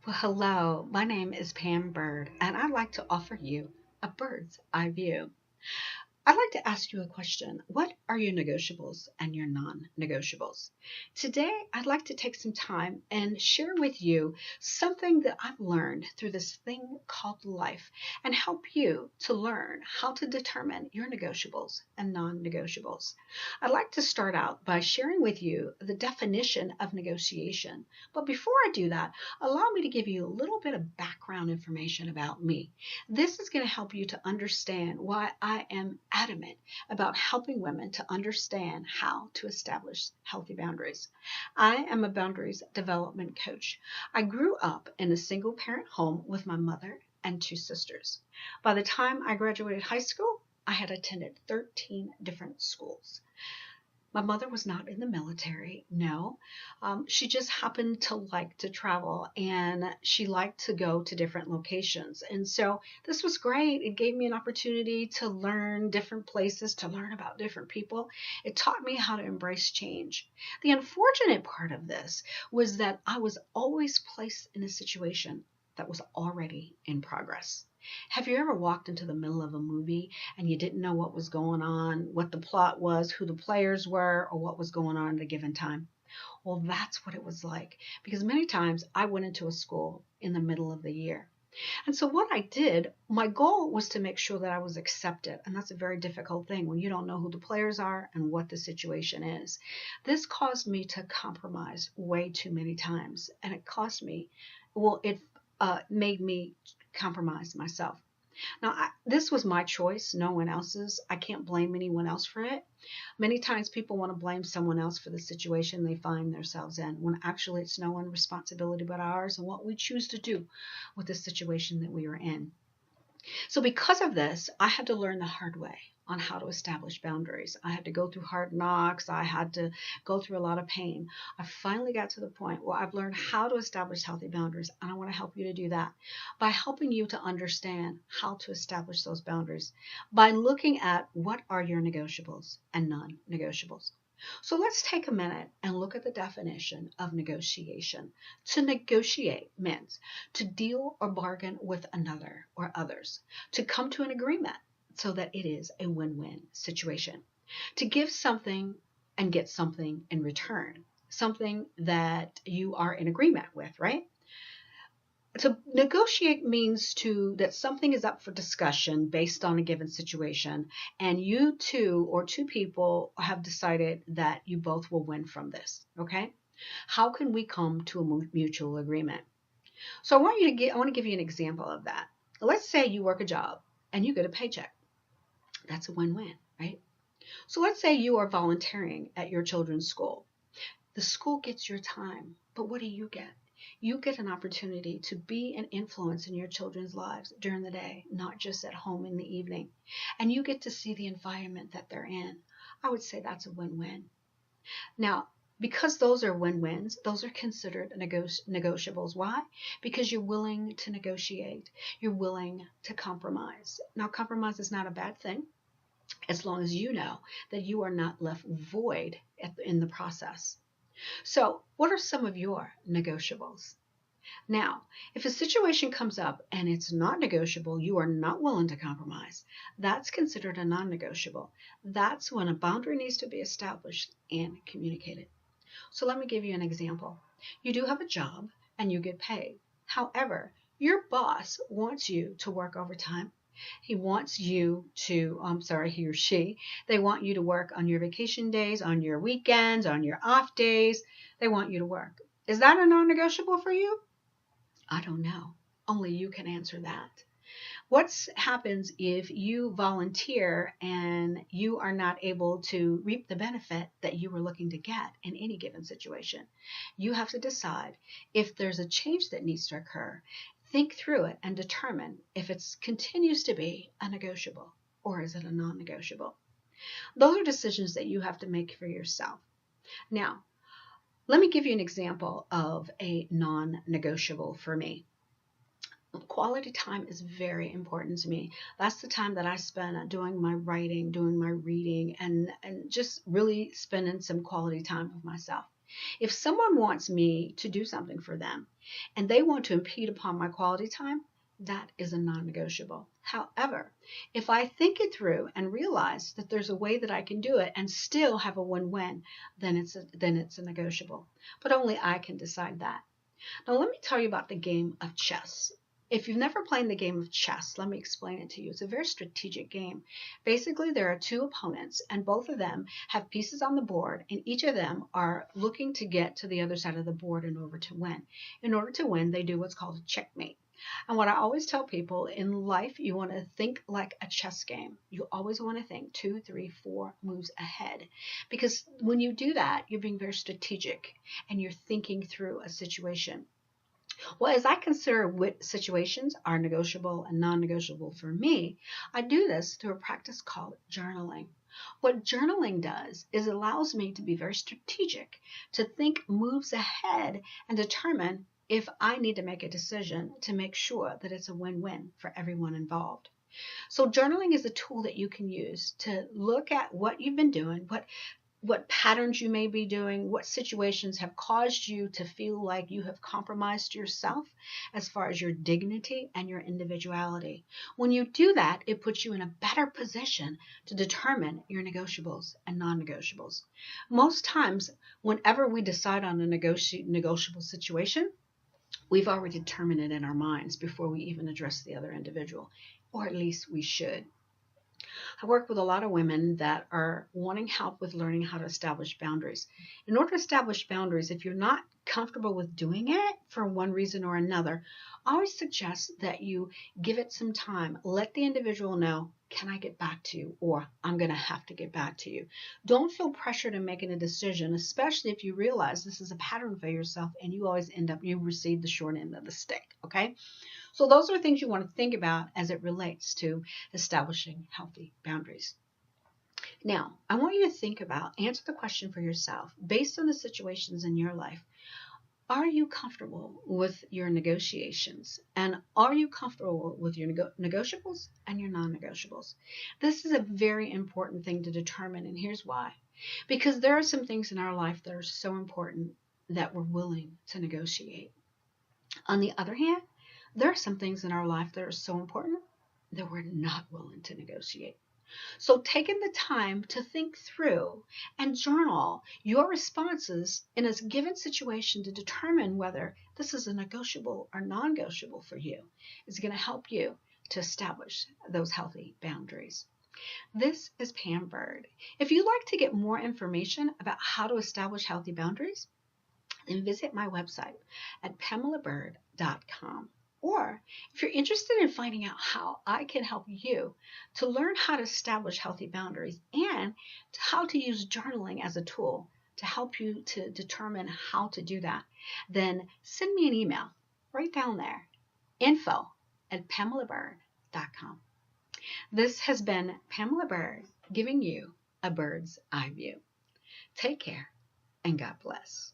Well, hello, my name is Pam Bird, and I'd like to offer you a bird's eye view. I'd like to ask you a question. What are your negotiables and your non negotiables? Today, I'd like to take some time and share with you something that I've learned through this thing called life and help you to learn how to determine your negotiables and non negotiables. I'd like to start out by sharing with you the definition of negotiation. But before I do that, allow me to give you a little bit of background information about me. This is going to help you to understand why I am adamant about helping women to understand how to establish healthy boundaries. I am a boundaries development coach. I grew up in a single parent home with my mother and two sisters. By the time I graduated high school, I had attended 13 different schools. My mother was not in the military, no. She just happened to like to travel and she liked to go to different locations. And so this was great. It gave me an opportunity to learn different places, to learn about different people. It taught me how to embrace change. The unfortunate part of this was that I was always placed in a situation that was already in progress. Have you ever walked into the middle of a movie and you didn't know what was going on, what the plot was, who the players were, or what was going on at a given time? Well, that's what it was like because many times I went into a school in the middle of the year. And so what I did, my goal was to make sure that I was accepted. And that's a very difficult thing when you don't know who the players are and what the situation is. This caused me to compromise way too many times. And it cost me, well, it made me compromise myself. Now, this was my choice, no one else's. I can't blame anyone else for it. Many times people want to blame someone else for the situation they find themselves in, when actually it's no one's responsibility but ours and what we choose to do with the situation that we are in. So because of this, I had to learn the hard way on how to establish boundaries. I had to go through hard knocks. I had to go through a lot of pain. I finally got to the point where I've learned how to establish healthy boundaries, and I want to help you to do that by helping you to understand how to establish those boundaries by looking at what are your negotiables and non-negotiables. So let's take a minute and look at the definition of negotiation. To negotiate means to deal or bargain with another or others, to come to an agreement so that it is a win-win situation, to give something and get something in return, something that you are in agreement with, right? To negotiate means to that something is up for discussion based on a given situation, and you two or two people have decided that you both will win from this. Okay, how can we come to a mutual agreement? So I want to give you an example of that. Let's say you work a job and you get a paycheck. That's a win-win, right? So let's say you are volunteering at your children's school. The school gets your time, but what do you get? You get an opportunity to be an influence in your children's lives during the day, not just at home in the evening. And you get to see the environment that they're in. I would say that's a win-win. Now, because those are win-wins, those are considered negotiables. Why? Because you're willing to negotiate. You're willing to compromise. Now, compromise is not a bad thing as long as you know that you are not left void in the process. So, what are some of your negotiables? Now, if a situation comes up and it's not negotiable, you are not willing to compromise, that's considered a non negotiable. That's when a boundary needs to be established and communicated. So, let me give you an example. You do have a job and you get paid. However, your boss wants you to work overtime. He wants you to, I'm sorry, he or she, they want you to work on your vacation days, on your weekends, on your off days. They want you to work. Is that a non negotiable for you? I don't know. Only you can answer that. What happens if you volunteer and you are not able to reap the benefit that you were looking to get in any given situation? You have to decide if there's a change that needs to occur. Think through it and determine if it continues to be a negotiable or is it a non-negotiable. Those are decisions that you have to make for yourself. Now, let me give you an example of a non-negotiable for me. Quality time is very important to me. That's the time that I spend doing my writing, doing my reading, and just really spending some quality time with myself. If someone wants me to do something for them and they want to impede upon my quality time, that is a non-negotiable. However, if I think it through and realize that there's a way that I can do it and still have a win-win, then it's a negotiable. But only I can decide that. Now let me tell you about the game of chess. If you've never played the game of chess, let me explain it to you. It's a very strategic game. Basically, there are two opponents, and both of them have pieces on the board, and each of them are looking to get to the other side of the board in order to win. In order to win, they do what's called a checkmate. And what I always tell people in life, you want to think like a chess game. You always want to think 2, 3, 4 moves ahead. Because when you do that, you're being very strategic and you're thinking through a situation. Well, as I consider which situations are negotiable and non-negotiable for me, I do this through a practice called journaling. What journaling does is it allows me to be very strategic, to think moves ahead and determine if I need to make a decision to make sure that it's a win-win for everyone involved. So journaling is a tool that you can use to look at what you've been doing, what patterns you may be doing, what situations have caused you to feel like you have compromised yourself as far as your dignity and your individuality. When you do that, it puts you in a better position to determine your negotiables and non-negotiables. Most times, whenever we decide on a negotiable situation, we've already determined it in our minds before we even address the other individual, or at least we should. I work with a lot of women that are wanting help with learning how to establish boundaries. In order to establish boundaries, if you're not comfortable with doing it for one reason or another, I always suggest that you give it some time. Let the individual know, can I get back to you? Or I'm going to have to get back to you. Don't feel pressured in making a decision, especially if you realize this is a pattern for yourself and you always you receive the short end of the stick, okay? So those are things you want to think about as it relates to establishing healthy boundaries. Now, I want you to answer the question for yourself, based on the situations in your life. Are you comfortable with your negotiations? And are you comfortable with your negotiables and your non-negotiables? This is a very important thing to determine, and here's why. Because there are some things in our life that are so important that we're willing to negotiate. On the other hand, there are some things in our life that are so important that we're not willing to negotiate. So taking the time to think through and journal your responses in a given situation to determine whether this is a negotiable or non-negotiable for you is going to help you to establish those healthy boundaries. This is Pam Bird. If you'd like to get more information about how to establish healthy boundaries, then visit my website at pamelabird.com. Or if you're interested in finding out how I can help you to learn how to establish healthy boundaries and how to use journaling as a tool to help you to determine how to do that, then send me an email right down there, info@pamelabird.com. This has been Pamela Bird giving you a bird's eye view. Take care and God bless.